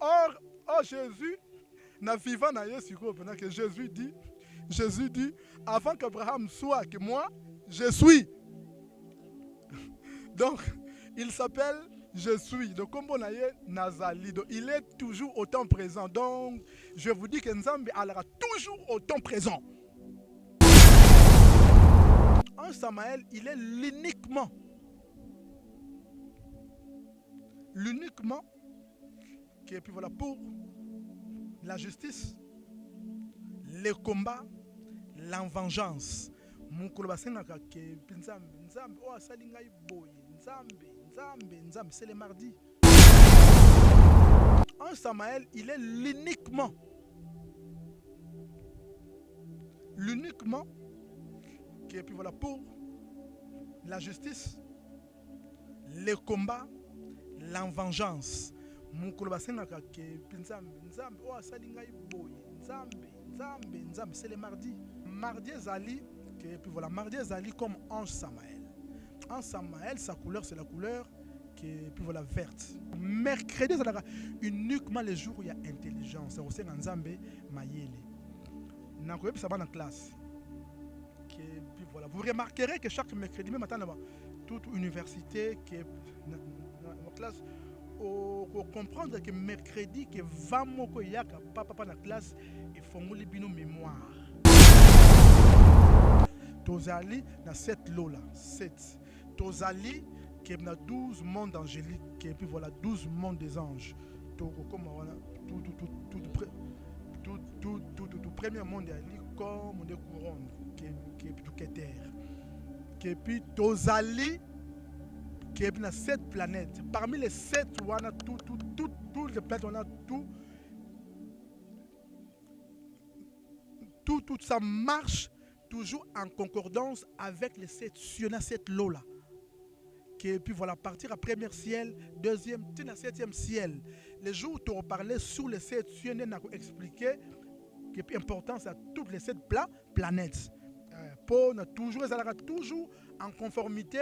Or Jésus, na vivant na Yesu, pendant que Jésus dit, avant qu'Abraham soit que moi, je suis. Donc, il s'appelle je suis. Donc, comme on a Nazali, donc, il est toujours autant présent. Donc, je vous dis que Nzambe sera toujours autant présent. En Samaël, il est l'uniquement qui est puis voilà pour la justice, le combat, la vengeance. C'est le mardi. En Samaël, il est l'uniquement qui est puis voilà pour la justice, le combat, la vengeance. C'est le mardi. Mardi Zali, et puis voilà, mardi Zali comme ange Samaël. En Samaël, sa couleur, c'est la couleur qui est puis voilà, verte. Mercredi, ça sera uniquement les jours où il y a intelligence. C'est aussi Nzambe Mayele. Ça va dans la classe. Puis voilà. Vous remarquerez que chaque mercredi, même matin, toute université qui est dans la classe, pour comprendre que mercredi, que va moko yaka papa dans la classe, il faut que bino mémoire. Tozali dans cette lot là, 7. Tozali qui est dans 12 mondes angéliques, et puis voilà 12 mondes des anges. Tout premier monde est comme des couronnes qui est tout terre. Et puis Tozali qui est dans 7 planètes. Parmi les 7, on a toutes les planètes, on a tout ça marche toujours en concordance avec les 7 cieux, dans 7 lots là. Et puis voilà, partir à premier ciel, deuxième, tu as 7e ciel. Les jours où tu reparlais sur les 7 cieux, on a expliqué que l'importance à toutes les 7 planètes. Pour toujours, ça sera toujours en conformité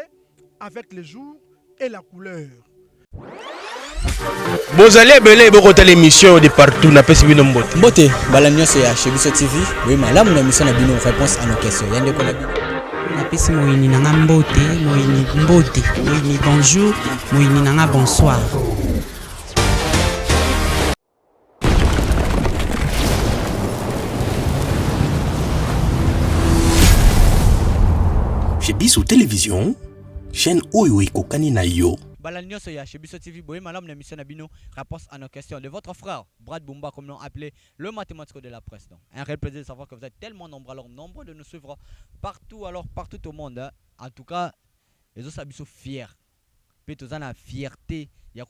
avec les jours et la couleur. Vous allez belé beaucoup l'émission de partout na pesi bino mbote. Mbote balanyo c'est à Chebiso TV. Oui malamu na mission na bino réponse à nos questions. Yande ko na bino. Na pesi moyini nanga mbote, moyini bonjour, moyini nanga bonsoir. Chebiso Télévision, chaîne oyo ekokani na yo. Balanyo c'est à Chebiso TV. Oui malamu na mission na bino réponse à nos questions de votre frère Brad Bumba comme l'on appelé le mathématique de la presse. Donc un réel plaisir de savoir que vous êtes tellement nombreux, alors nombreux de nous suivre partout au monde. Hein. En tout cas, les autres sont fiers. Peut-être que vous avez la fierté. Il y a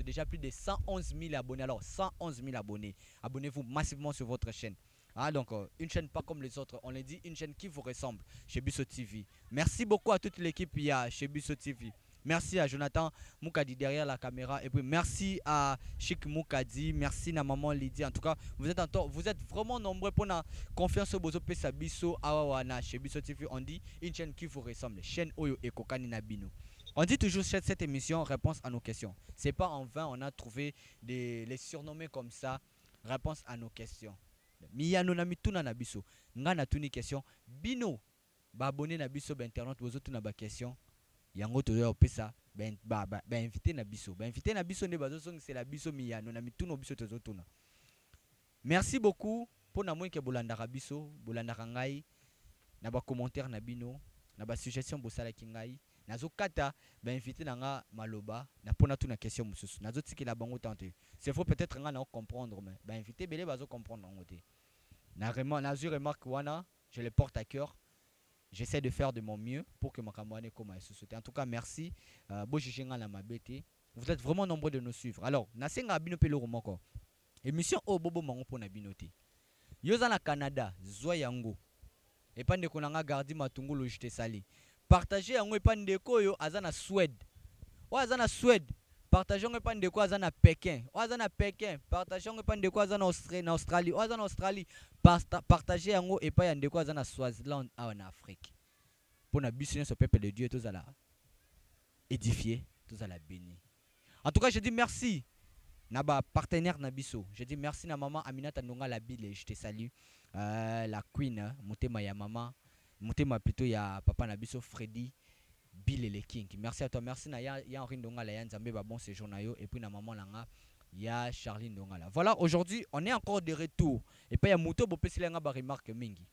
déjà plus de 111 000 abonnés. Alors 111 000 abonnés. Abonnez-vous massivement sur votre chaîne. Ah, donc une chaîne pas comme les autres, on les dit une chaîne qui vous ressemble chez Bisso TV. Merci beaucoup à toute l'équipe chez Bisso TV. Merci à Jonathan Moukadi derrière la caméra et puis merci à Chic Moukadi, merci à maman Lydie. En tout cas, vous êtes vraiment nombreux pour la confiance au Bozo Pesa Bisso Awana chez Bisso TV. On dit une chaîne qui vous ressemble, chaîne Oyo et Kokani Nabino. On dit toujours cette émission réponse à nos questions. C'est pas en vain on a trouvé les surnommés comme ça, réponse à nos questions. Miyano na mituna na biso nga na tuni question bino ba abonné na biso ba internet bozo tuna ba question yango to yo pesa ba invité na biso ne bazo c'est la biso miyano na mituna biso to tuna. Merci beaucoup pour na moyi ke bolanda biso bolanda ngai na ba commentaire na bino na ba suggestion bosala ki ngai nazo kata ba invité na nga maloba na pona tuna question mususu nazo tikela bango tante. C'est faux peut-être nga na comprendre mais ba invité belé bazo comprendre ngote. Nazu remarque wana, je le porte à cœur. J'essaie de faire de mon mieux pour que ma camarade comme société. En tout cas, merci. Vous êtes vraiment nombreux de nous suivre. Alors, nasenga bino pelo romoko. Émission au bobo mango pona binote. Yoza na Canada, zoyango. Et pas de konanga gardi matungu lojite sali. Partagez yango et pas de koyo azana Suède. O azana Suède. Partageons pas de quoi à Pékin. Oazana Pékin. Partageons pas de quoi en Australie. Oazana Australie. Partagez en haut et pas de quoi en Swaziland en Afrique. Pour la business ce peuple de Dieu, tous à la édifier, tous à la bénir. En tout cas, je dis merci. Naba partenaire Nabiso. Je dis merci na maman Aminata Ndonga la bile, je te salue. La queen, Motema ya maman, Motema plutôt ya papa Nabiso Freddy Bill le King. Merci à toi, merci na ya Henri Ndonga la ya Nzambe ba bon séjour na yo et puis na maman langa ya Charlie Ndonga la. Voilà, aujourd'hui, on est encore de retour et puis ya Muto Bopesilenga ba remarque mingi.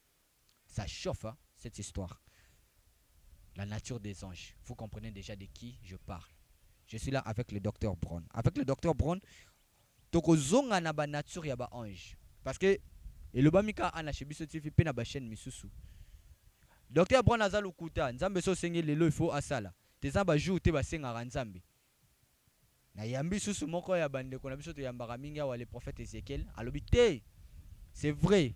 Ça chauffe hein, cette histoire. La nature des anges. Vous comprenez déjà de qui je parle. Je suis là avec le docteur Brown. Avec le docteur Brown, tokozonga na ba nature ya ba ange. Parce que le bamika ana chebiso TV pe na ba chaîne misusu. Docteur Brown azalo kuta, nzambe so sengi lelo il faut asala. Te zamba jour te ba senga nzambe. Na yambi susu moko ya bande ko na biso to yambaka mingi wa le prophète Ézéchiel, alobi te. C'est vrai.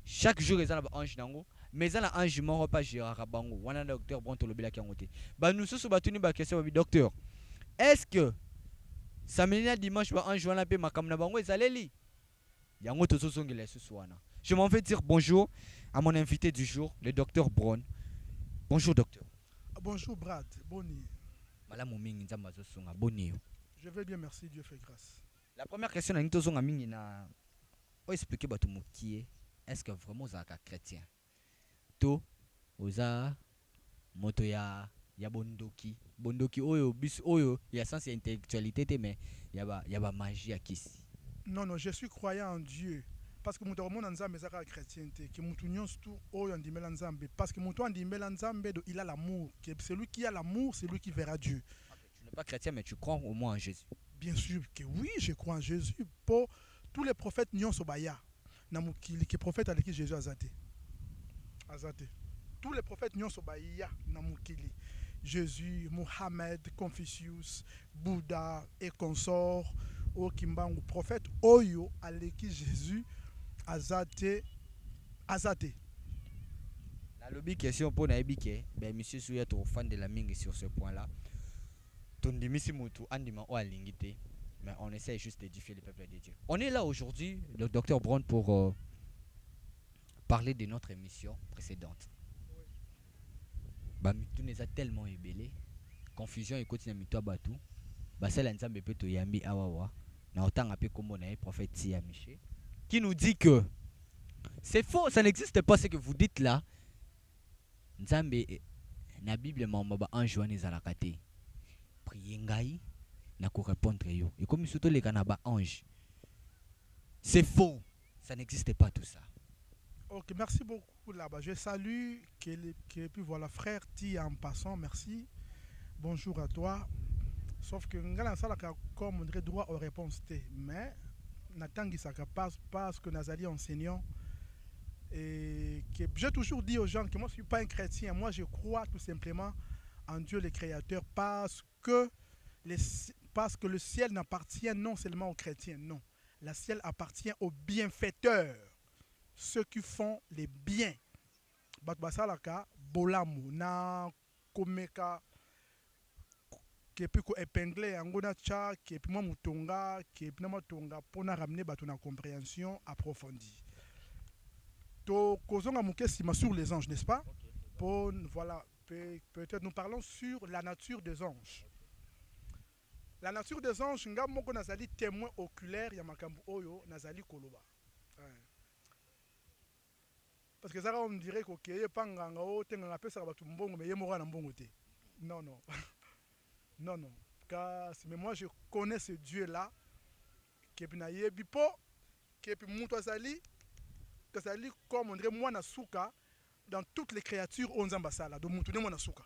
Chaque jour ils ont ba ange nango. Mais ça la ange mort pas Gérard Bango. Wana docteur Brown to lobela kangote. Ba nous susu batuni ba question ba docteur. Est-ce que samedi dimanche ba ange wana pe makamna bango ezaleli? Yango to so songela susu wana. Je m'en vais dire bonjour à mon invité du jour, le docteur Brown. Bonjour docteur. Bonjour Brad, boni. Malamu mingi nzamba zo songa boni. Je vais bien, merci, Dieu fait grâce. La première question na nito zonga mingi na o expliquer batu mokie. Est-ce que vraiment vous êtes chrétien? To oza moto ya bondoki oyo bis oyo ya sens ya intellectualité te mais ya ba magie ya kisi. Non, je suis croyant en Dieu. Parce que mon monde en Nzambe est chrétien, que mon union tout oyo andimela Nzambe. Parce que mon toi andimela Nzambe, il a l'amour. Celui qui a l'amour, c'est lui qui verra Dieu. Tu n'es pas chrétien, mais tu crois au moins en Jésus. Bien sûr que oui, je crois en Jésus. Pour tous les prophètes nyon sobaya, namukili que prophète avec qui Jésus a zaté. Tous les prophètes nyon sobaya namukili. Jésus, Mohamed, Confucius, Bouddha et consorts, au Kimbangu, prophète Oyo, avec qui Jésus azate. La lobby question pour Naibike, ben monsieur Souya trop fan de la mingue sur ce point-là. Ton dimisi mutu andima o alingite, mais on essaie juste d'édifier le peuple de Dieu. On est là aujourd'hui, le docteur Brown, pour parler de notre émission précédente. Bah mitu neza tellement ébélé, confusion et continue mitu abatu. Bah c'est l'ensemble peut to yambi awawa. Na autant appelé comme on a prophète Sia Miché, qui nous dit que c'est faux, ça n'existe pas ce que vous dites là. Nzambe na Bible mamba ange wana ezalaka te. Priez ngai na ko répondre yo. Et comme surtout les kanaba ange. C'est faux, ça n'existe pas tout ça. Ok, merci beaucoup là-bas. Je salue que puis voilà frère Ti en passant, merci. Bonjour à toi. Sauf que ngala salaka comme on dirait droit aux réponses T, mais natangi ça passe parce que Nazali enseignant. Et que j'ai toujours dit aux gens que moi je ne suis pas un chrétien, moi je crois tout simplement en Dieu le Créateur parce que le ciel n'appartient non seulement aux chrétiens, non. Le ciel appartient aux bienfaiteurs, ceux qui font les biens. Batbasalaka, Bolamu, na Komeka, qui peut épingler Angona Tcha, qui peut Mutonga, qui peut Matonga pour ramener la compréhension approfondie. Sur les anges, n'est-ce pas? Pour, voilà, peut-être nous parlons sur la nature des anges. La nature des anges, nous nazali témoin oculaire ya makambu oyo nazali koloba. Parce que ça on dirait que panganga o tenganga pesa batu mbongo mais yemora na mbongo te. Non. Non. Car mais moi je connais ce Dieu là qui est na yebi po qui est muto azali comme on dirait moi na souka dans toutes les créatures on zambasala donc mutu moi na souka.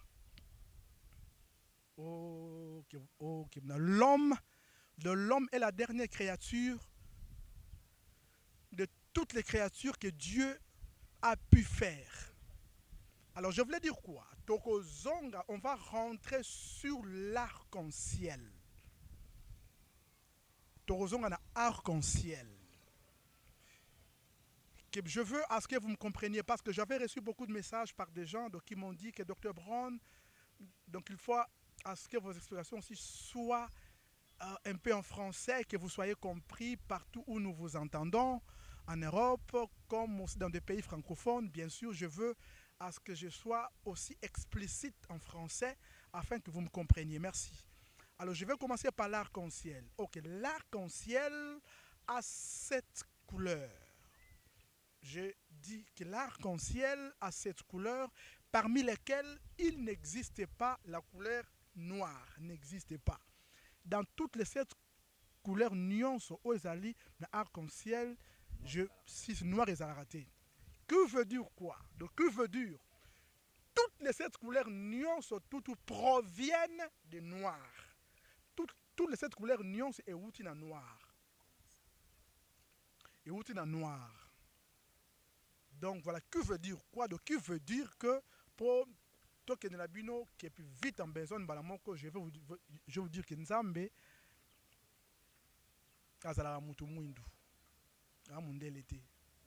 L'homme est la dernière créature de toutes les créatures que Dieu a pu faire. Alors je voulais dire quoi? Tokozonga, on va rentrer sur l'arc-en-ciel. Tokozonga na arc-en-ciel. Je veux à ce que vous me compreniez parce que j'avais reçu beaucoup de messages par des gens qui m'ont dit que Dr Brown, donc il faut à ce que vos explications aussi soient un peu en français, que vous soyez compris partout où nous vous entendons, en Europe, comme aussi dans des pays francophones. Bien sûr, je veux à ce que je sois aussi explicite en français afin que vous me compreniez. Merci. Alors, je vais commencer par l'arc-en-ciel. Ok, l'arc-en-ciel a 7 couleurs. Je dis que l'arc-en-ciel a 7 couleurs, parmi lesquelles il n'existe pas la couleur noire. N'existe pas. Dans toutes les 7 couleurs nuances aux ezali, l'arc-en-ciel, si noir et raté. Que veut dire quoi? Donc, que veut dire? Toutes les 7 couleurs nuances toutes proviennent de noir. Toutes les 7 couleurs nuances et outils en noir. Et outils en noir. Donc voilà, que veut dire quoi? Donc, qui veut dire que pour toi qui est la bino, qui est plus vite en besoin, je vais vous dire que Nzambe,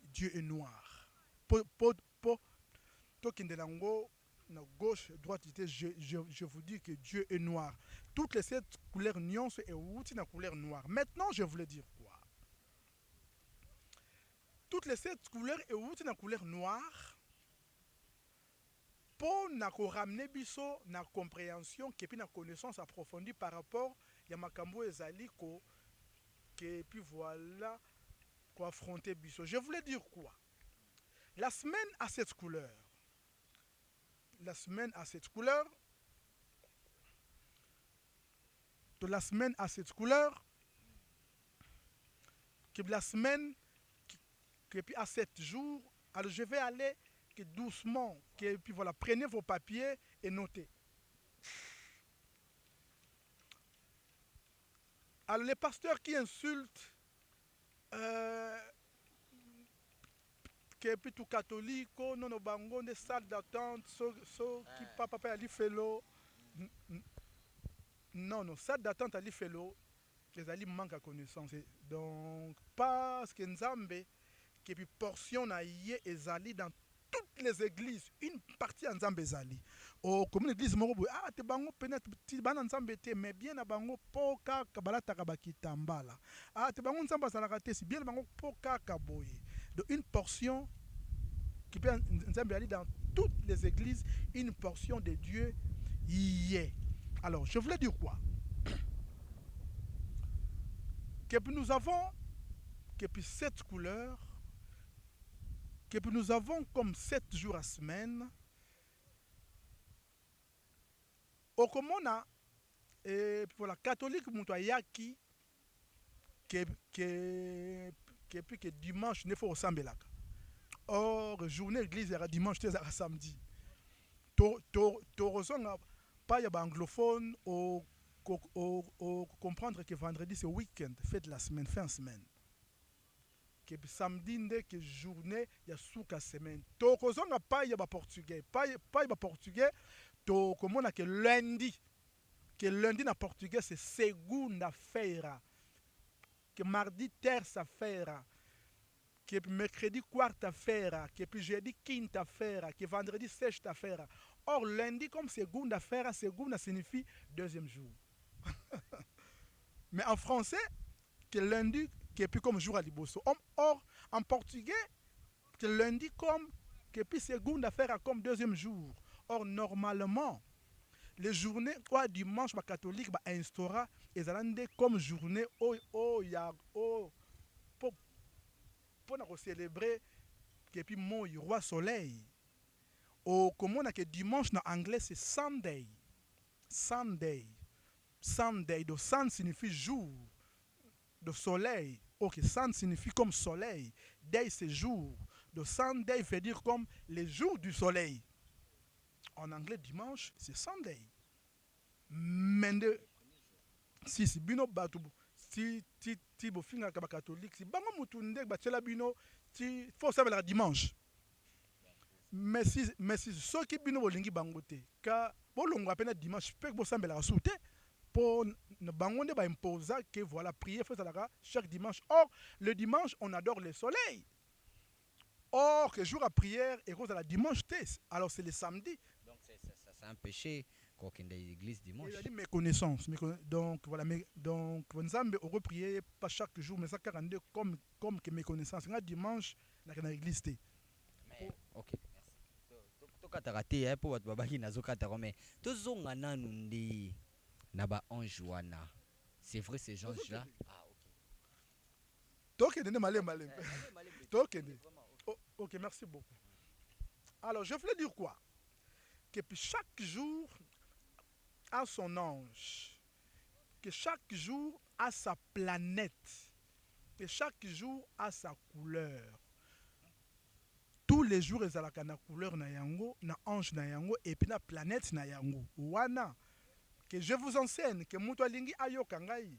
Dieu est noir. Pour toi qui est na gauche, droite, je vous dis que Dieu est noir. Toutes les 7 couleurs nuances et outils na couleur noire. Maintenant, je voulais dire quoi? Toutes les 7 couleurs et outils na couleur noire pour ramener biso na compréhension et puis na connaissance approfondie par rapport à makambo ezali ko et puis voilà quoi affronter biso. Je voulais dire quoi? La semaine a 7 couleurs. La semaine a 7 couleurs. De la semaine a 7 couleurs. Que la semaine que puis à 7 jours. Alors je vais aller que doucement. Que puis voilà, prenez vos papiers et notez. Alors les pasteurs qui insultent que puis tout catholique, non au bango des salles d'attente, qui papa ali felo. Non, salle d'attente ali felo, les ali manquent à connaissance. Donc parce que Nzambe qui puis portion na yé ezali dans toutes les églises, une partie en Nzambe ezali. Au comme l'église moko te bango peut-être ti bana Nzambe te mais bien na bango poka kabalata kabakitambala. Te bango Nzambe salaka te si bien bango poka kaboye. Donc une portion qui peut aller dans toutes les églises, une portion de Dieu y est. Alors, je voulais dire quoi? Que nous avons que 7 couleurs, que nous avons comme 7 jours à semaine. Au commun, et pour la catholique, Moutayaki, que dimanche, ne faut ressembler là. Or, journée église, il y a dimanche, il y a samedi. Pas y a anglophone, ou comprendre que vendredi c'est week-end, fête de la semaine, fin de semaine. Que samedi, que journée, il y a souka semaine. Pas y a portugais, pas y a portugais, comment on a que lundi. Que lundi na portugais c'est segunda-feira. Que mardi terça-feira. Que mercredi quarta-feira, que jeudi quinta-feira, que vendredi sexta-feira. Or lundi comme segunda-feira, segunda signifie deuxième jour. Mais en français, que lundi que puis comme jour à liboso. Or en portugais, que lundi comme que puis segunda-feira comme deuxième jour. Or normalement, les journées quoi dimanche catholique instaura ezalande comme journée pour célébrer que puis mon roi soleil. Comme on a que dimanche en anglais c'est Sunday. Sunday. Donc sun signifie jour de soleil. Ok, sun signifie comme soleil. Day c'est jour. Donc Sunday veut dire comme les jours du soleil. En anglais dimanche c'est Sunday. Mais si bino batu si bofinga ka catholique si bango mutunde ba tela bino ti faut savoir dimanche. Mais si ceux qui bino bolingi bango te ka bolongo apena dimanche pe bo sambela soute pour ne bango ne ba imposer que voilà prier faut ça chaque dimanche. Or le dimanche on adore le soleil. Or que jour à prière et cause à la dimanche alors c'est le samedi. Donc c'est un péché quand on est dans l'église dimanche. Il a dit méconnaissance. Donc voilà, donc Nzambe aurait prié pas chaque jour mais ça 42 comme que méconnaissance. Un dimanche dans l'église té. OK, merci. To kataraté pour votre babaki nazo kataro mais to zonga nanu ndi Naba Anjouana. C'est vrai, ces gens-là. Ah, ok. Tokende malem. Tokende. Oh, ok, merci beaucoup. Alors, je voulais dire quoi? Que puis chaque jour a son ange. Que chaque jour a sa planète. Que chaque jour a sa couleur. Tous les jours, ils ont la couleur na yango, na ange na yango, et puis na planète na yango. Wana. Que je vous enseigne que Mouto Lingi ayoka ngai.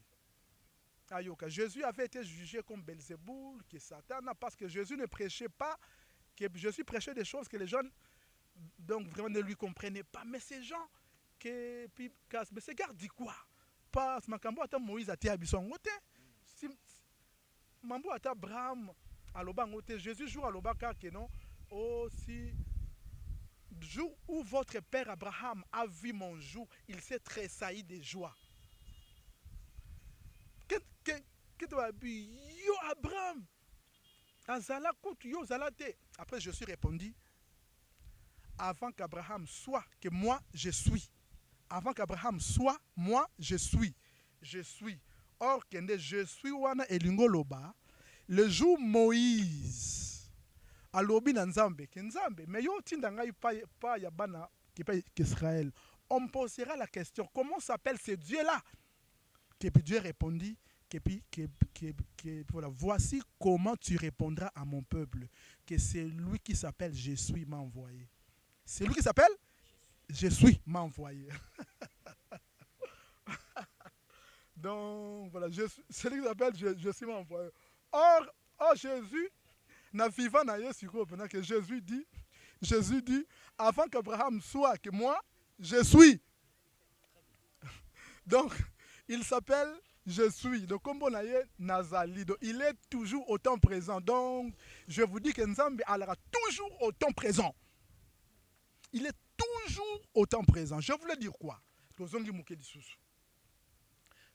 Ayoka. Jésus avait été jugé comme Belzéboul, que Satan, parce que Jésus ne prêchait pas, que Jésus prêchait des choses que les gens donc vraiment ne lui comprenaient pas. Mais ces gens, mais ces gars dit quoi? Pas Makambo ata Moïse ati abisongote. Si Mambo ata Abraham alobangote, Jésus joue alobaka que non. Oh si jour où votre père Abraham a vu mon jour, il s'est tressailli de joie. Que tu as vu? Yo Abraham, azala kout yo zalate. Après je suis répondu, avant qu'Abraham soit, que moi je suis. Avant qu'Abraham soit, moi je suis. Je suis. Or, je suis wana elingo loba. Le jour Moïse, alobi na Nzambe, que Nzambe, mais yo tinda ngai pa yabana qu'Israël. On me posera la question, comment s'appelle ce Dieu-là? Que puis Dieu répondit, voilà, voici comment tu répondras à mon peuple, que c'est lui qui s'appelle Je suis m'a envoyé. C'est lui qui s'appelle Je suis m'a envoyé. Donc voilà, c'est lui qui s'appelle Je suis m'a envoyé. Or Jésus, na vivant na Yesu pendant que Jésus dit, avant qu'Abraham soit, que moi, je suis. Donc, il s'appelle Je suis. Donc, comme on a Nazali, donc, il est toujours autant présent. Donc, je vous dis que Nzambe sera toujours autant présent. Il est toujours autant présent. Je voulais dire quoi?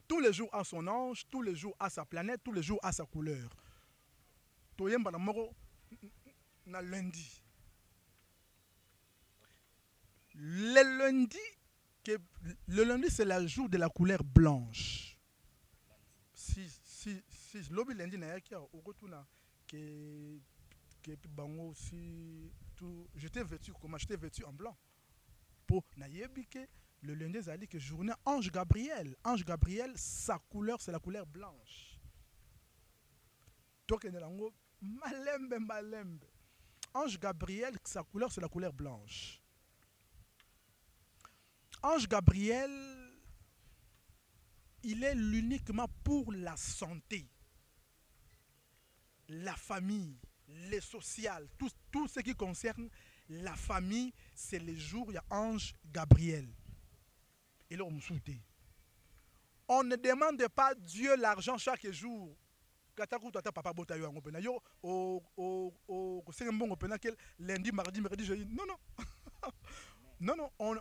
Tous les jours à son ange, tous les jours à sa planète, tous les jours à sa couleur. Toyemba na moro na lundi. Le lundi, c'est le jour de la couleur blanche. Si lobby lundi na yaki au retour que bango si tout j'étais vêtu en blanc. Pour na yebike le lundi zali que journée Ange Gabriel, sa couleur c'est la couleur blanche. Donc lango malembe. Ange Gabriel, sa couleur c'est la couleur blanche. Ange Gabriel, il est uniquement pour la santé, la famille, les sociales, tout ce qui concerne la famille, c'est le jour où il y a Ange Gabriel. Et là, on me soutient. On ne demande pas Dieu l'argent chaque jour. Lundi, mardi, jeudi. Non, on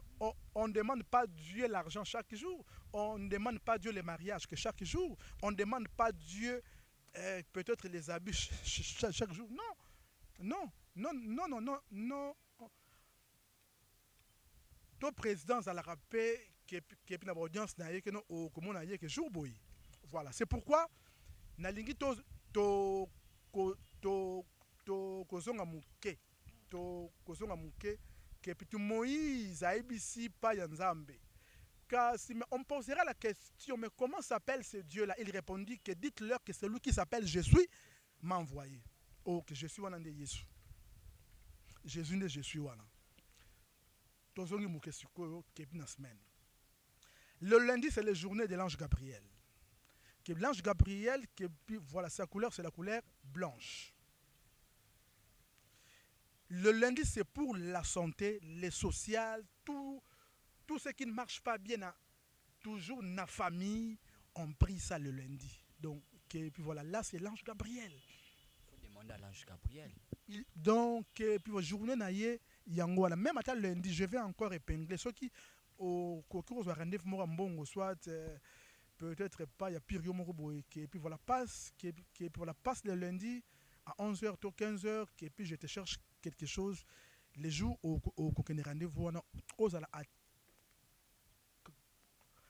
ne demande pas Dieu l'argent chaque jour. On ne demande pas Dieu le mariage que chaque jour. On ne demande pas Dieu peut-être les habits chaque jour. Non. Ton président à la rapé qui est une audience que jour boy. Voilà, c'est pourquoi nalingi to kozonga muke que puis Moïse a ici pas Nzambe. On posera la question, mais comment s'appelle ce Dieu-là? Il répondit que dites-leur que c'est lui qui s'appelle Je suis m'a envoyé. Oh, que je suis wana de Jésus. Jésus ne je suis wana. Tozongi muke sikoyo kepi na semaine. Le lundi, c'est la journée de l'ange Gabriel. Que l'ange Gabriel, voilà, sa couleur, c'est la couleur blanche. Le lundi, c'est pour la santé, le social, tout ce qui ne marche pas bien, toujours dans la famille, on prie ça le lundi. Donc, puis voilà, là, c'est l'ange Gabriel. Il faut demander à l'ange Gabriel. Donc, puis la journée, même à lundi, je vais encore épingler ceux qui, au cours de rendez-vous, soit peut-être pas, il y a pire, et puis voilà, passe le lundi à 11h, 15h, et puis je te cherche quelque chose les jours au rendez-vous aux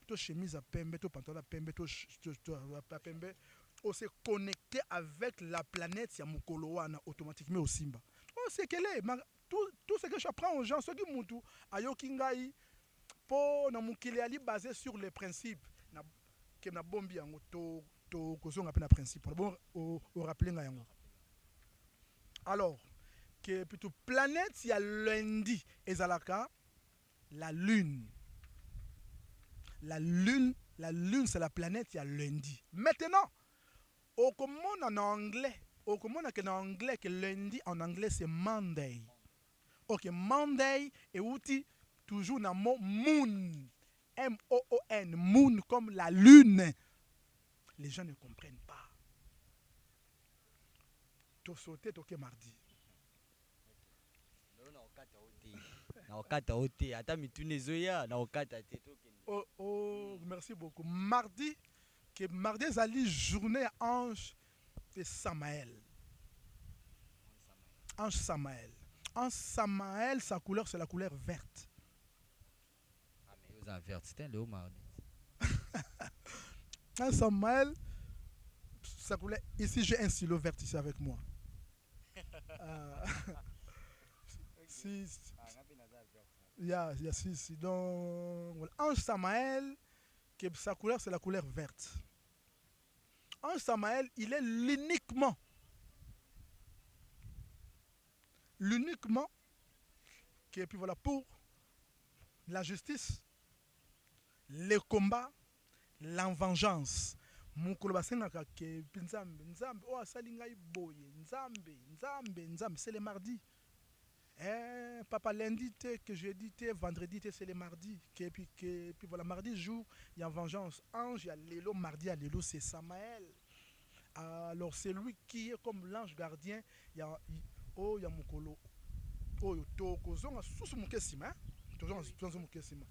to chemise à pembe, to pantalon à pembe, to pembe, on s'est connecté avec la planète ya mukolo wana automatiquement au simba. On sait qu'elle est tout ce que j'apprends aux gens, ceux qui mutu ayoki ngai po na mukili ali basé sur les principes na que na bombi yango to kozonga pe na principe. Bon au rappeler nga yango. Alors que plutôt planète ya lundi ezalaka la lune. La lune c'est la planète ya lundi. Maintenant, au commande en anglais, que lundi en anglais c'est Monday. Ok, Monday et outil toujours dans le mot moon. M-O-O-N, moon comme la lune. Les gens ne comprennent pas. Tu sauté, tu mardi. Oh, merci beaucoup. Mardi, c'est journée ange de Samaël. Ange Samaël. Ange Samaël, sa couleur, c'est la couleur verte. Ah, mais vous avez vert, c'était le mardi. Ange Samaël, sa couleur. Ici, j'ai un stylo vert ici avec moi. Si. Si. Donc, voilà. Ange Samaël, sa couleur, c'est la couleur verte. Ange Samaël, il est l'uniquement, et puis voilà, pour la justice, le combat, la vengeance. Mukolo basengaka ke nzambe o asali ngai boye nzambe c'est le mardi. Papa lundi que jeudi vendredi c'est le mardi que puis voilà mardi jour il y a vengeance ange il y a l'élo mardi à l'élo c'est Samaël. Alors c'est lui qui est comme l'ange gardien il y a mukolo oyo tokozonga susu mukesima tozonga mukesima.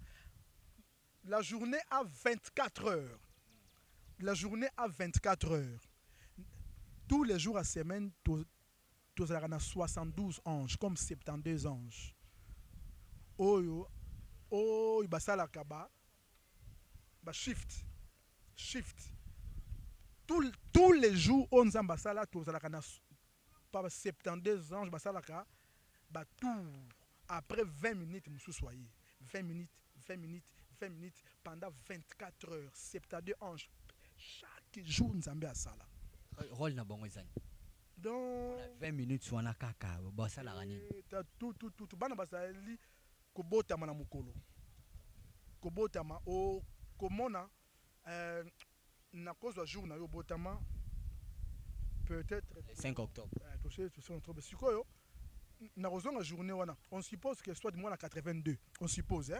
La journée à 24 heures. La journée à 24 heures. Tous les jours à semaine, tous les 72 anges, comme 72 anges. Oyo, basala kaba, shift. Tous les jours, on basala, tous les 72 anges, basala ka, tout. Après 20 minutes, nous soyez. 20 minutes, pendant 24 heures, 72 anges. Chaque jour, nous avons ça. Rôle na bongo ezani. Donc 20 minutes sur na kaka, bossa la rani. Tout. Bana basali kobota mana mukolo. Kobota ma o komona na cause du jour na yo botama peut-être le 5 octobre. Tout ça octobre. Sikoyo na rozonga journée wana. On suppose que soit du mois 82. On suppose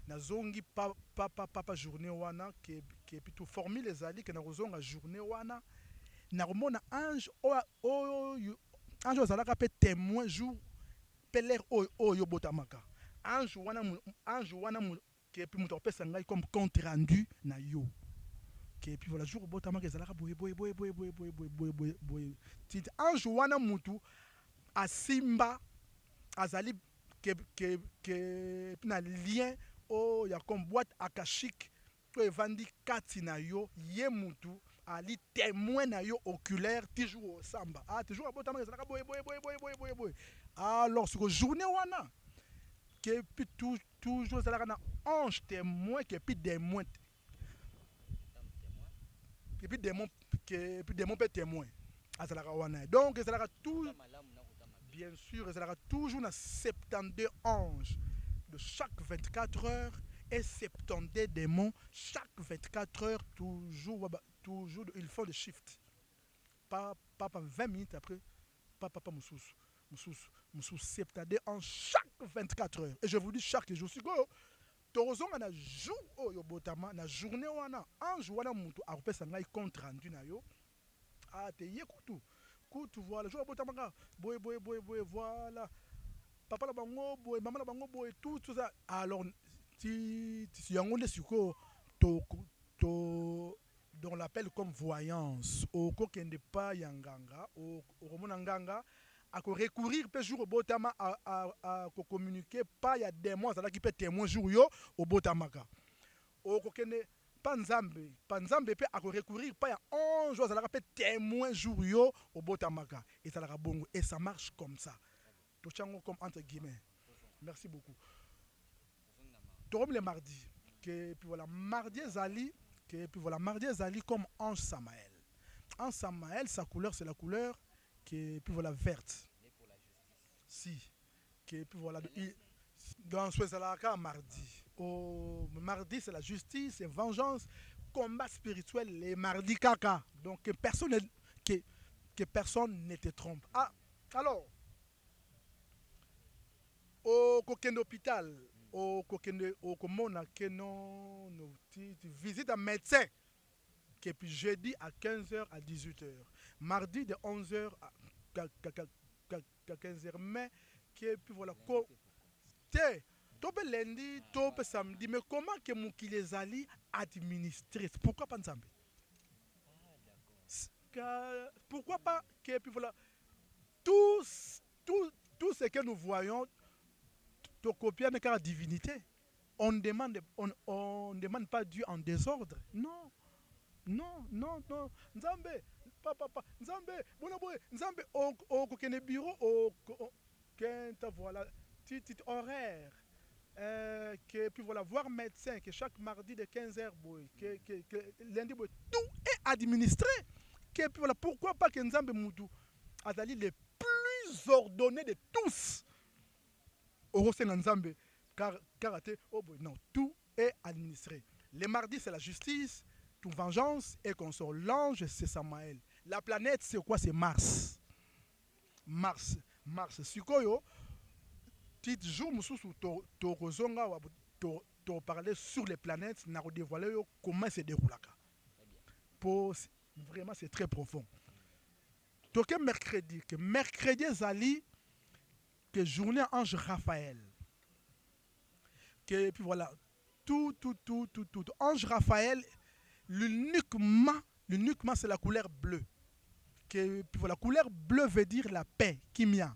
na zongi papa journée wana que plutôt formule les ali que na rozonga journée wana na remona ange ange ozalaka pe témoin jour peler oyo botamaka ange wana que puis muto pesa ngai comme compte rendu na yo que puis voilà jour botamaka ezalaka boye tit ange wana mutu asimba azali que na lien il y a comme boîte akashique to evandi kati na yo ye mutu ali témoin na yo oculaire toujours au samba toujours abotama ezalaka boye alors ce journée wana que puis toujours ezalaka na ange témoin que puis démon peut témoin ezalaka wana donc ezalaka tout bien sûr ezalaka toujours na 72 anges de chaque 24 heures et 72 démons chaque 24 heures toujours ils font des shifts pas 20 minutes après papa moussous 72 en chaque 24 heures et je vous dis chaque jour si go torozonga na jour oyo botama na journée wana ange wana mutu akopesa ngai compte rendu na yo te ye kutu voilà jour botama boy voilà papa la bango boy maman la bango boy tout ça alors si yango nde siko to on l'appelle comme voyance au kokende pa yanganga au romona nganga à recourir pe jour au botama à communiquer pas il y a des mois ça là qui peut témoin jour yo au botamaka okokende pa nzambe pe akorecourir pa ya ange azalaka pe témoin jour yo obotamaka ezalaka bongo et ça marche comme ça tochango comme entre guillemets. Merci beaucoup. Torom le mardi que puis voilà mardi ezali que puis voilà mardi ezali comme ange Samaël. Ange Samaël, sa couleur c'est la couleur que puis voilà verte. Si que puis voilà dans ce mardi. Au mardi, c'est la justice, c'est vengeance, combat spirituel, les mardis caca. Donc que personne ne te trompe. Ah, alors, au coquin hôpital, au commona, que non, tu visites un médecin, qui puis jeudi à 15h à 18h, mardi de 11h à 15h, mais que puis voilà. Tope lundi, tope samedi, mais comment que Moukile Zali administrer? Pourquoi pas Nzambe? Pourquoi pas que puis voilà tout ce que nous voyons, to copier avec la divinité. On demande pas Dieu en désordre. Non. Nzambe, papa, Nzambe, Nzambe, au bureau, au voilà, titre horaire. Que puis voilà voir médecin que chaque mardi de 15h que lundi tout est administré que puis voilà pourquoi pas que Nzambe Moudou azali les plus ordonnés de tous au sein Nzambe car non tout est administré. Les mardis c'est la justice, toute vengeance et consort. L'ange c'est Samaël. La planète c'est quoi? C'est Mars. Mars sikoyo petit jour mususu to parler sur les planètes na dévoiler comment se déroule pour vraiment c'est très profond. Donc mercredi zali que journée ange Raphaël que puis voilà tout ange Raphaël l'uniquement c'est la couleur bleue que puis voilà couleur bleue veut dire la paix kimia.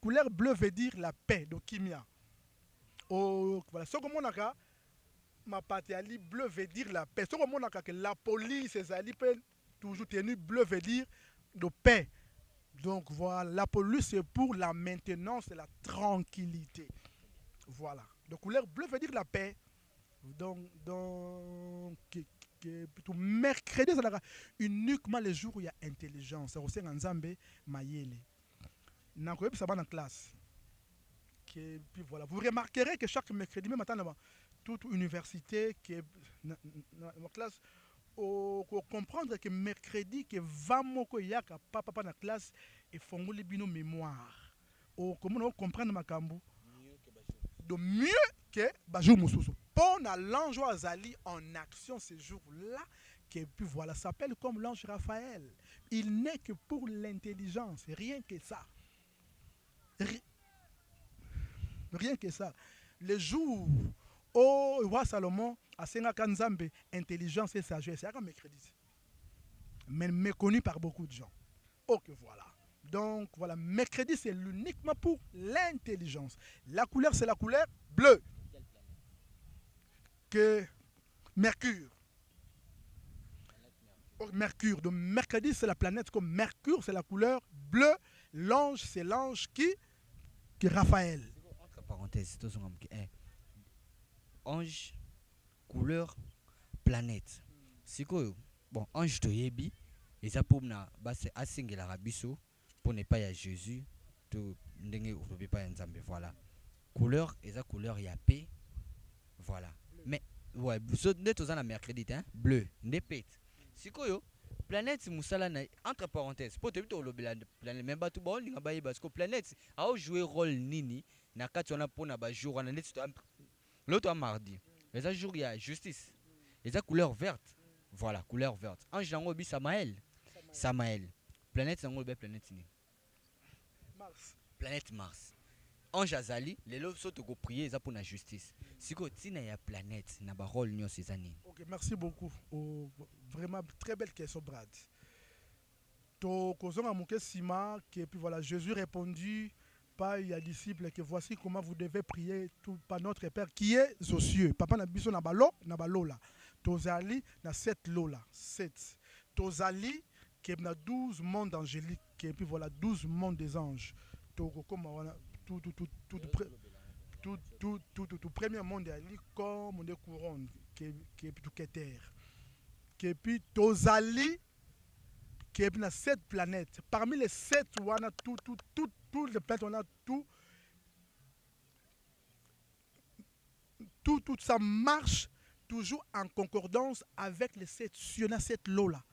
Couleur bleue veut dire la paix, donc kimia. Oh, voilà. Ce que mon aka, ma patrie bleu veut dire la paix. Ce que mon aka, que la police, ces alliés, toujours tenu bleu veut dire de paix. Donc voilà, la police c'est pour la maintenance et la tranquillité. Voilà. Donc couleur bleue veut dire la paix. Donc plutôt mercredi, ça uniquement les jours où il y a intelligence. C'est aussi en Nzambe, Mayele. Ça va dans la classe. Puis voilà. Vous remarquerez que chaque mercredi, même matin, toute université qui est dans la classe, on comprendre que mercredi, que va moko yaka papa dans la classe et font les bino mémoire. Comment on comprend ma kambu? De mieux que Bajou Moussoussou. Pour l'ange Azali en action ce jour-là, que puis voilà, s'appelle comme l'ange Raphaël. Il n'est que pour l'intelligence, rien que ça. Rien que ça. Le jour où roi Salomon a Senga Kanzambe, intelligence et sagesse, c'est un mercredi. Mais méconnu par beaucoup de gens. Ok, voilà. Donc voilà, mercredi c'est uniquement pour l'intelligence. La couleur c'est la couleur bleue. Que Mercure. Mercure. Donc mercredi c'est la planète comme Mercure, c'est la couleur bleue. L'ange c'est l'ange qui Raphaël. Entre parenthèses, ange, couleur, planète. C'est quoi? Bon, ange de Yebi, et ça pour na c'est asing la rabiso pour ne pas y Jésus, tout n'engue ou pas y Nzambe, voilà. Couleur, et ça couleur y a paix, voilà. Mais ouais, vous êtes aux mercredi, hein, bleu, n'épée. C'est quoi? Planète Moussala entre parenthèses pour te dire le planète même pas tout bon ni ngabaye parce que planète a joué rôle nini na kati on a pour na ba jour na l'autre mardi les a jour il y a justice les a couleur verte voilà couleur verte ange nango bi Samaël planète nango be planète ni Mars planète Mars ange Azali les lots sont go prier za pour na justice siko tina ya planète na ba rôle nyo ces années. OK, merci beaucoup. Vraiment très belle question Brad. To kozonga muke sima que puis voilà Jésus répondu papa, il y a disciples que voici comment vous devez prier tout par notre Père qui est aux cieux. Papa na biso na balo là. Tozali na 7 lots là, 7. Tozali qui na 12 mondes angéliques et puis voilà 12 mondes des anges. Tout premier monde ali comme des couronnes qui est tout terre. Qui puis tozali qui est na 7 planètes. Parmi les 7 on a tout les planètes on a tout ça marche toujours en concordance avec les 7 cieux, on a 7 lots là.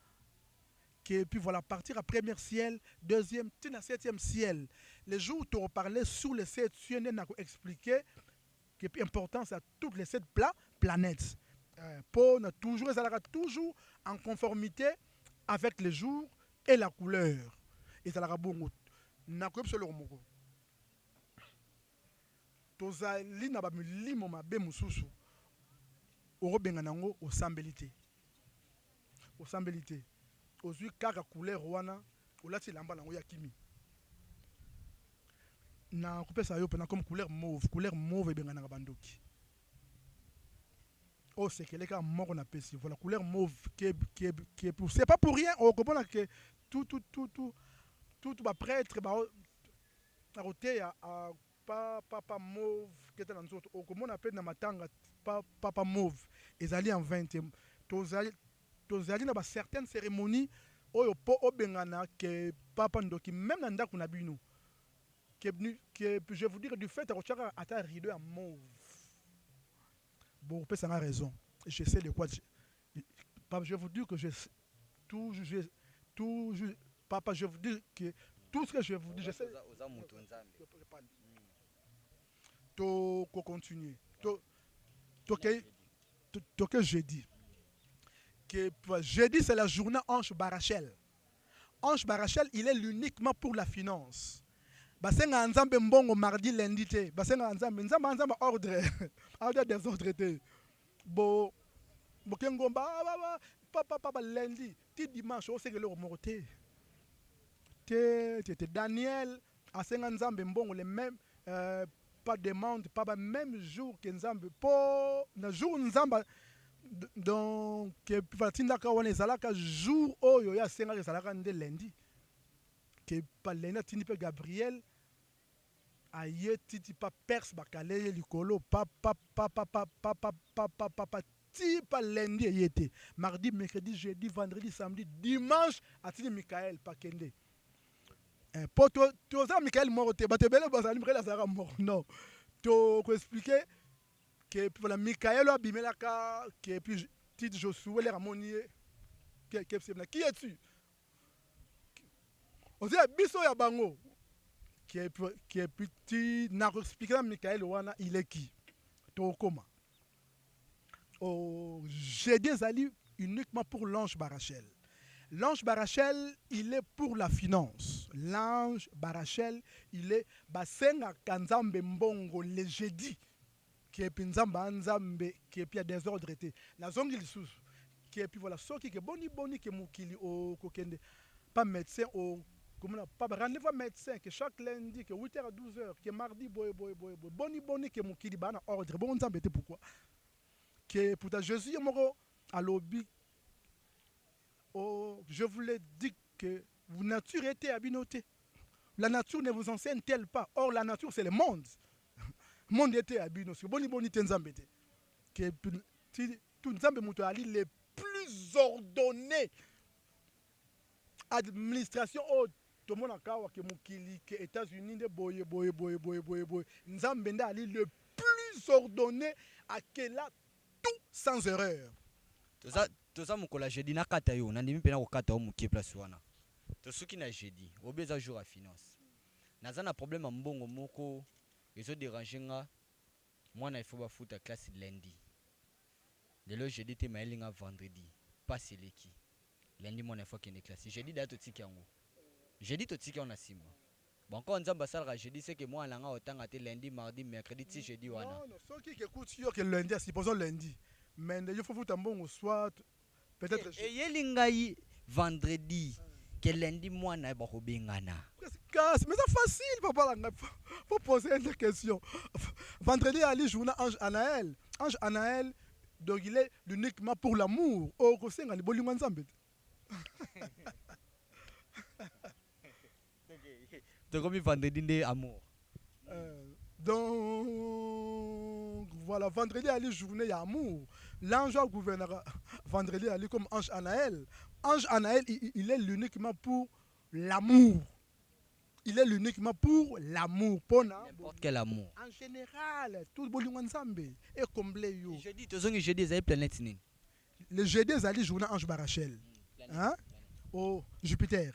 Et puis voilà, partir à premier ciel, deuxième, tu as 7e ciel. Les jours où tu reparlais sur les 7 cieux, on a expliqué que l'importance à toutes les 7 planètes. Pour toujours en conformité avec les jours et la couleur. Et ça la bon. Na ko sur le moko. Tozali na ba milimo mabe mususu. Orobenga nango osambelité. Osambelité. Ozui kaka couleur wana olati lamba nango ya kimi. Na kopesa yo pena comme couleur mauve ebenga na bandoki. Oh c'est que les gars mort na pesi voilà couleur mauve qui est c'est pas pour rien on comprend que tout ba prêtre ba aroté à papa mauve qui est dans autres on comment on appelle na matanga papa mauve ezali en 20e tozali na ba certaines cérémonies oyo po obengana que papa ndoki même na ndako na bino que je vous dire du fait à ata rideau en mauve. Bon, ça a raison. Je sais de quoi. Je vous dis que papa, je vous dis que tout ce que je vous dis, je sais. To continuer. To que jeudi. Que jeudi c'est la journée Ange Barachel. Ange Barachel, il est uniquement pour la finance. Basenga nzambe mbongo mardi lundi te basenga nzambe ordre ordre des ordres te bo kengo papa lundi ti dimanche o sekele ko te Daniel asenga nzambe mbongo le même pas demande pas même jour que nzambe po na jour nzamba donc fatinda ka wana ezalaka jour oyo ya senga ezalaka nde lundi que palena tini pe Gabriel aye titi pa perse bakale likolo papa ti pa lundi yete mardi mercredi jeudi vendredi samedi dimanche atini Michael pa kende poto toza Michael morote batebele bazali Michael azara mort non to ko expliquer que voilà Michael abimelaka que puis titi Josué les ramonier que c'est qui es-tu. On dit biso ya bango qui est petit n'a expliqué Michael wana il est qui to koma oh j'ai des alliés uniquement pour l'ange Barachel. L'ange Barachel il est pour la finance. L'ange Barachel il est basenga kanzambe mbongo le jeudi qui est pinzamba nzambe qui est puis des ordres été la zone il sous qui est puis voilà soki que boni que mukili o kokende pas médecin au comme pas rendez-vous médecin que chaque lundi que 8h à 12h que mardi boni que mukili bana ordre bon nzambe te pourquoi que pour ta Jésus moro à lobby oh je voulais dire que vous nature était abinoté la nature ne vous enseigne-t-elle pas or la nature c'est le monde monde était abinoté boni te nzambe te que tout nzambe muto ali les plus ordonnés administration oh tout le monde a kawa que mukili que États-Unis de boye nzambe nda ali le plus ordonné à quel a tout sans erreur toza mukola jeudi na kata yo na ndimi pena ko kata o mukie place wana to suki na jeudi obeza jour à finance naza na problème mbongo moko ezo déranger nga mwana il faut ba futa classe lundi lelo jeudi te mailinga vendredi pas seleki lundi mwana il faut qu'il ait classe jeudi dato tiki yango jeudi to tiki on a 6 mois bon quand nzamba sala jeudi c'est que moi alanga otanga te lundi mardi mercredi ti jeudi wana non ceux qui écoutent yo que lundi supposons lundi mais il faut futa mbongo soit peut-être et yelingai vendredi que lundi moi na ba bengana. Mais c'est facile, papa. Faut poser une question. Vendredi, Ali journée Ange Anaël. Ange Anaël, donc il est uniquement pour l'amour. Oh, c'est un bolingo nzambe. Donc comme vendredi de amour. Donc voilà, vendredi Ali journée il y a amour. L'ange gouvernera vendredi Ali comme Ange Anaël. Ange Anaël, il est uniquement pour l'amour. Il est uniquement pour l'amour. N'importe quel amour. En général, tout le bolingo nzambe est comblé yo. Jeudi, tu sais jeudi les planètes nini. Le jeudi Ali journée Ange Barachel. Hein? Au Jupiter.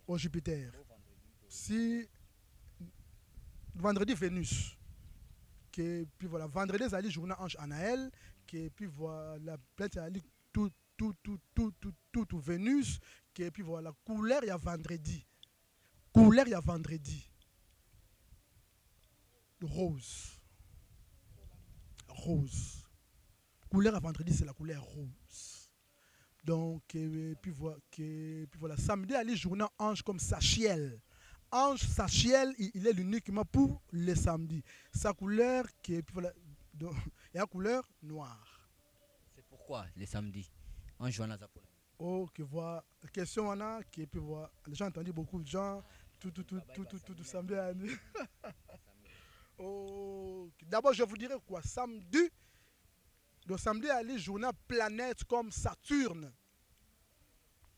Au Jupiter. Si vendredi Vénus. Que puis voilà, vendredi Ali journée Ange Anaël. Que puis voilà, planète Ali tout Vénus. Que puis voilà, couleur il y a vendredi. Couleur il y a vendredi. Rose. Rose. Couleur à vendredi, c'est la couleur rose. Donc, puis voilà, samedi, aller journée ange comme Sachiel. Ange Sachiel, il est uniquement pour le samedi. Sa couleur, puis voilà, donc, il y a la couleur noire. C'est pourquoi les samedis ange joana zapona. Oh, que voilà, question on a, puis voilà, les gens ont entendu beaucoup de gens, tout samedi. Oh, d'abord, je vous dirais quoi, samedi. Le samedi, aller journée planète comme Saturne.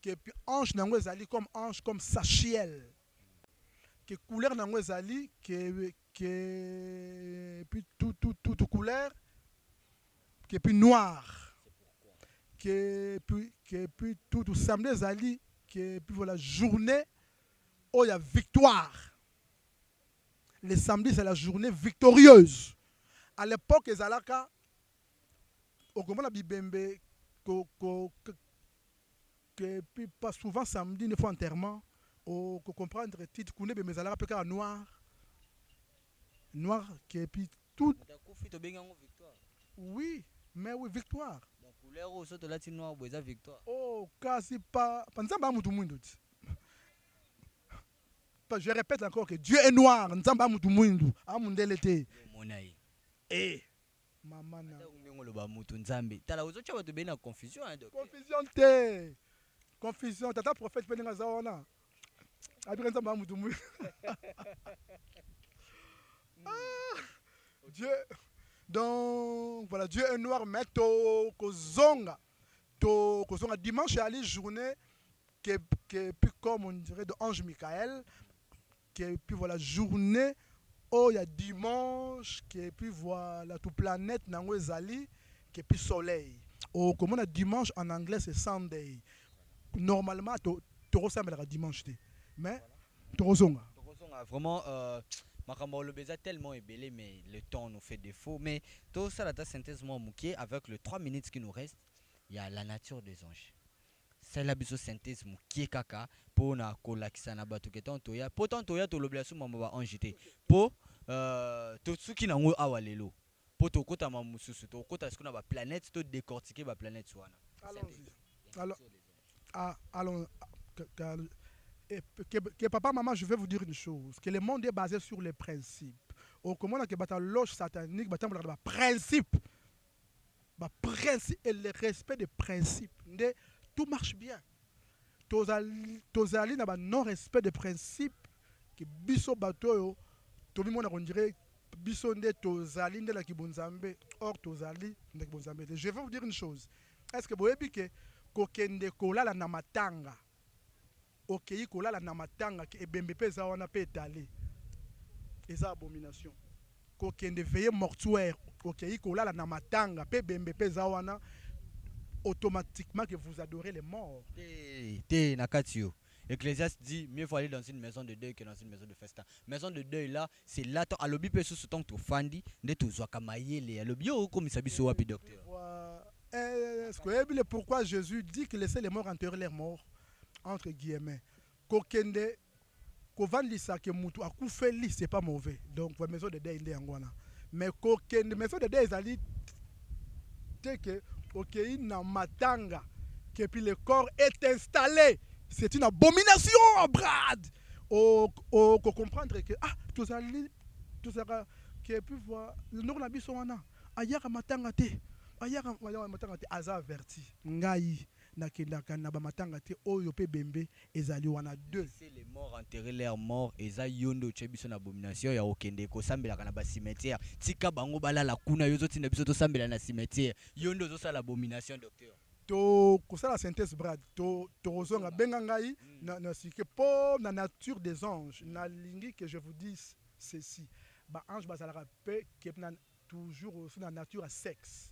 Que puis ange n'angwe ali comme ange comme Sachiel. Que couleur n'angwe ali que puis tout couleur que puis noir. Que puis tout samedi ali que puis voilà journée où il y a victoire. Le samedi c'est la journée victorieuse. À l'époque les alaka au comment la bibembe que puis pas souvent samedi une fois enterrement au comprendre titre connaît mais alors peut qu'à noir que puis tout oui mais oui victoire donc couleur au saut là noir boisa victoire oh quasi pas nzamba mutu mwindu je répète encore que Dieu est noir nzamba mutu mwindu amundele te maman na ngoloba mutu nzambe tala uzocha bato bena confusion hein docteur confusion te confusion tata prophète penenga zaona abira nzamba mutu mwindu Dieu donc voilà Dieu est noir mais kozonga dimanche ali journée que puis comme on dirait de ange Michael que puis voilà journée oh il y a dimanche que puis voilà toute planète nango ezali que puis soleil oh comme on a dimanche en anglais c'est Sunday normalement tu ressembles dimanche mais tu resonga vraiment makambo le beza tellement ébélé mais le temps nous fait défaut mais tout ça la synthèse moi mouké avec les 3 minutes qui nous restent il y a la nature des anges c'est la biso synthèse mouké kaka pour na kolakisa na batu keton toya pourtant toya to l'obligation mama ba anjité pour tout ce qui na ngo awalelo pour to kota mamususu to kota ce qu'on a ba planète to décortiquer ba planète soana allons que papa, maman, je vais vous dire une chose, que le monde est basé sur les principes. Au comment on a que loge satanique, principe et le respect des principes. Tout marche bien. Tozali n'a pas non-respect des principes que biso bato to bimona on dirait biso nde tozali nde la kibonzambe or tozali nde kibonzambe. Je vais vous dire une chose. Est-ce que vous avez que kokende kolala na matanga okei kolala na matanga ke ebembe pe za wana pe étalé eza abomination kokende veiller mortuaire okei kolala na matanga pe bembe pe za wana automatiquement que vous adorez les morts té nakatio Ecclésiaste dit mieux faut aller dans une maison de deuil que dans une maison de festin. Maison de deuil là, c'est là à l'obi pe sous temps to fandi nde to zwa kamayele à l'obi o comme sabiso wapi docteur. Est-ce que pourquoi Jésus dit que laissez les morts enterrer leurs morts entre guillemets kokende kovandisa ke mutu akufeli c'est pas mauvais donc la maison de deuil nde ngwana mais kokende maison de deuil ezali te que okei na matanga que puis le corps est installé c'est une abomination, Brad. Au comprendre que tous allez que puis voir le nom la biso wana ayaka matanga te ayaka matanga te aza averti ngai nakendaka na ba matanga te oyo pe bembe ezali wana deux. C'est les morts enterrer leurs morts eza yondo chebiso na abomination ya okende ko sambelaka na ba cimetière tika bango balala kuna yo zotina biso to sambela na cimetière yondo zo sala abomination docteur. To kosala synthèse Brad to ozonga benga ngai na sike po na nature des anges na lingi que je vous dise ceci ba ange bazalaka pe que toujours aussi na nature à sexe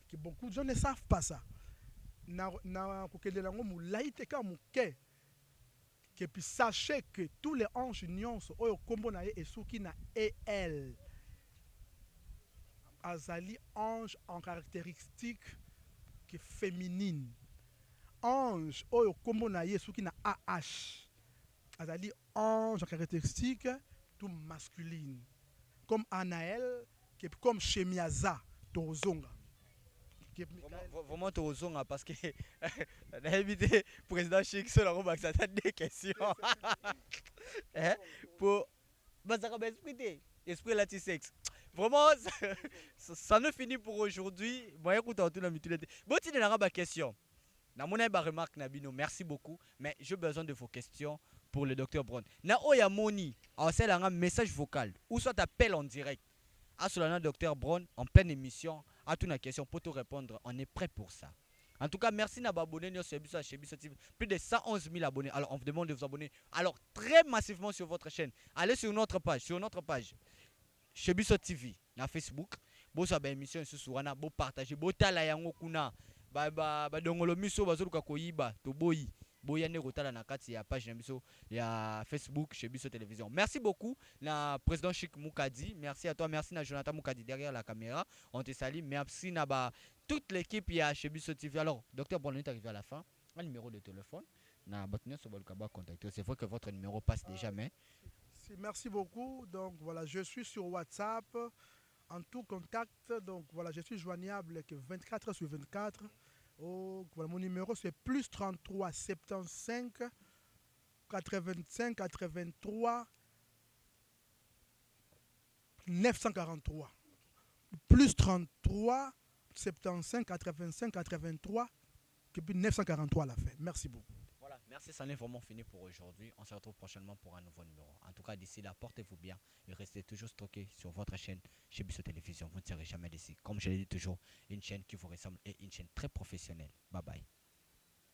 que beaucoup de gens ne savent pas ça na kokelela ngo mulai te ka muke que puis sachez que tous les anges nyonso oyo kombo na ye esuki na el azali ange en caractéristique que féminine ange oyo kombo na ye soki na AH azali ange en caractéristique tout masculine comme Anaël qui comme Chemiaza Tozonga vraiment Tozonga parce que on a invité président Chic sur la robe ça des questions pour bazaka esprit latisex. Vraiment, ça ne finit pour aujourd'hui. Moi, écoute, on a mutilité. Bon, tu n'as pas de question. Na mon remarque Nabino, merci beaucoup, mais j'ai besoin de vos questions pour le docteur Brown. Na oya moni, c'est un message vocal ou soit appel en direct. À cela, docteur Brown en pleine émission, à toutes les questions pour te répondre. On est prêt pour ça. En tout cas, merci d'avoir abonné chez Bisso TV. Plus de 111 000 abonnés. Alors, on vous demande de vous abonner. Alors, très massivement sur votre chaîne. Allez sur notre page. Chez Bisso TV na Facebook bo sa ba émission sur wana bo partager bo tala yango kuna ba dongolo miso bazoluka koyiba to boyi boya ne kotala na kati ya page na biso ya Facebook chez Bisso Télévision. Merci beaucoup na président Chic Moukadi, merci à toi, merci na Jonathan Moukadi derrière la caméra. On te salue, merci na ba toute l'équipe ya chez Bisso TV. Alors docteur Brown est arrivé à la fin. Un numéro de téléphone na batnia so balkaba contacter. C'est vrai que votre numéro passe déjà mais merci beaucoup. Donc voilà, je suis sur WhatsApp en tout contact. Donc voilà, je suis joignable que 24 sur 24. Oh, voilà, mon numéro c'est plus 33 75 85 83 943. Plus 33 75 85 83 et puis 943 à la fin. Merci beaucoup. Voilà, merci, ça n'est vraiment fini pour aujourd'hui. On se retrouve prochainement pour un nouveau numéro. En tout cas, d'ici là, portez-vous bien et restez toujours stocké sur votre chaîne chez Bisso Télévision. Vous ne serez jamais d'ici. Comme je l'ai dit toujours, une chaîne qui vous ressemble et une chaîne très professionnelle. Bye bye.